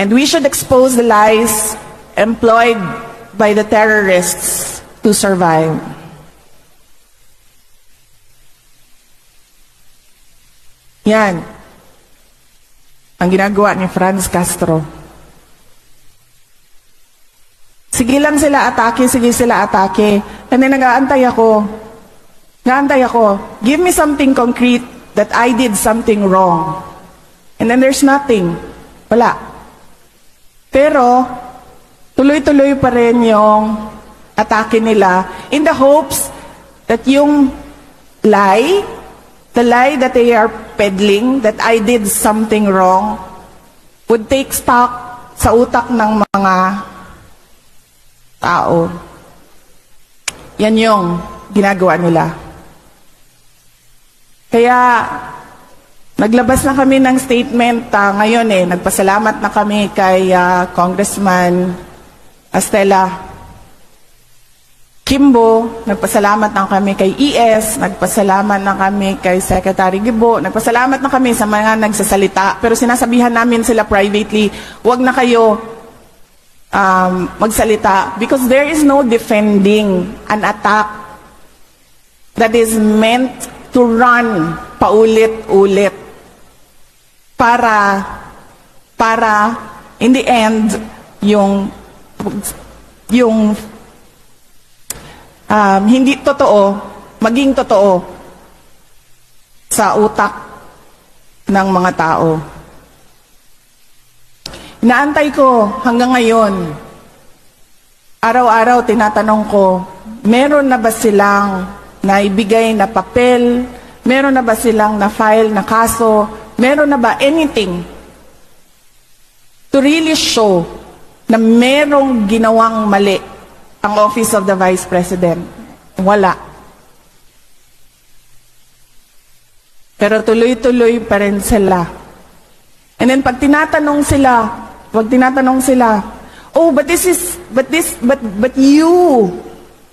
And we should expose the lies employed by the terrorists to survive. Yan ang ginagawa ni Franz Castro. Sige lang sila atake, sige sila atake. And then nag-aantay ako. Give me something concrete that I did something wrong. And then there's nothing. Wala. Pero, tuloy-tuloy pa rin yung atake nila in the hopes that yung lie, the lie that they are peddling, that I did something wrong, would take stock sa utak ng mga tao. Yan yung ginagawa nila. Kaya, naglabas na kami ng statement ngayon Nagpasalamat na kami kay Congressman Estela Kimbo, nagpasalamat na kami kay ES, nagpasalamat na kami kay Secretary Gibo, nagpasalamat na kami sa mga nagsasalita. Pero sinasabihan namin sila privately, wag na kayo magsalita because there is no defending an attack that is meant to run paulit-ulit para in the end yung hindi totoo, maging totoo sa utak ng mga tao. Inaantay ko hanggang ngayon, araw-araw tinatanong ko, meron na ba silang naibigay na papel? Meron na ba silang na-file na kaso? Meron na ba anything to really show na merong ginawang mali ang Office of the Vice President? Wala. Pero tuloy-tuloy pa rin sila. And then pag tinatanong sila, oh, but you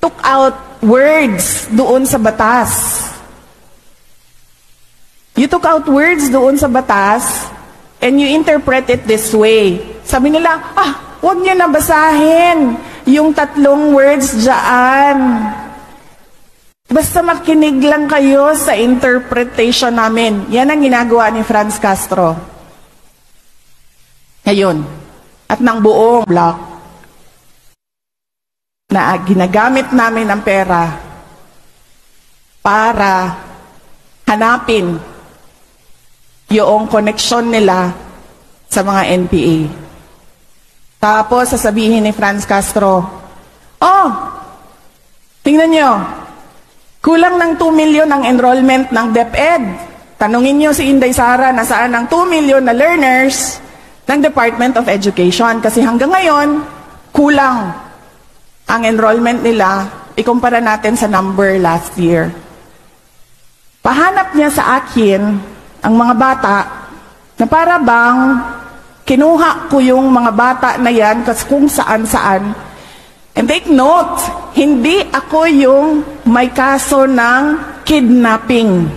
took out words doon sa batas. You took out words doon sa batas and you interpret it this way. Sabi nila, huwag niyo na basahin yung 3 words dyan. Basta makinig lang kayo sa interpretation namin. Yan ang ginagawa ni Franz Castro. Ngayon, at ng buong block na ginagamit namin ang pera para hanapin yung koneksyon nila sa mga NPA. Tapos sasabihin ni Franz Castro, tingnan nyo, kulang ng 2 million ang enrollment ng DepEd. Tanungin nyo si Inday Sara na saan ang 2 million na learners ng Department of Education. Kasi hanggang ngayon, kulang ang enrollment nila. Ikumpara natin sa number last year. Pahanap niya sa akin ang mga bata na para bang kinuha ko yung mga bata na yan kung saan-saan. And take note, hindi ako yung may kaso ng kidnapping.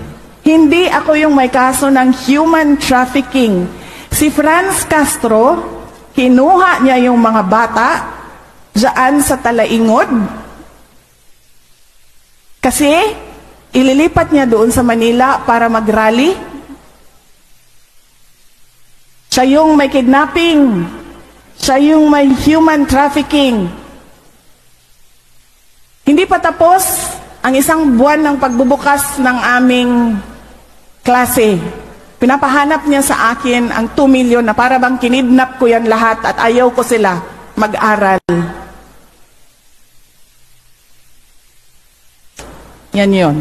Hindi ako yung may kaso ng human trafficking. Si Franz Castro, kinuha niya yung mga bata dyan sa Talaingod kasi ililipat niya doon sa Manila para mag-rally. Siya yung may kidnapping. Siya yung may human trafficking. Hindi pa tapos ang 1 buwan ng pagbubukas ng aming klase. Pinapahanap niya sa akin ang 2 million na para bang kinidnap ko yan lahat at ayaw ko sila mag-aral. Yan yun.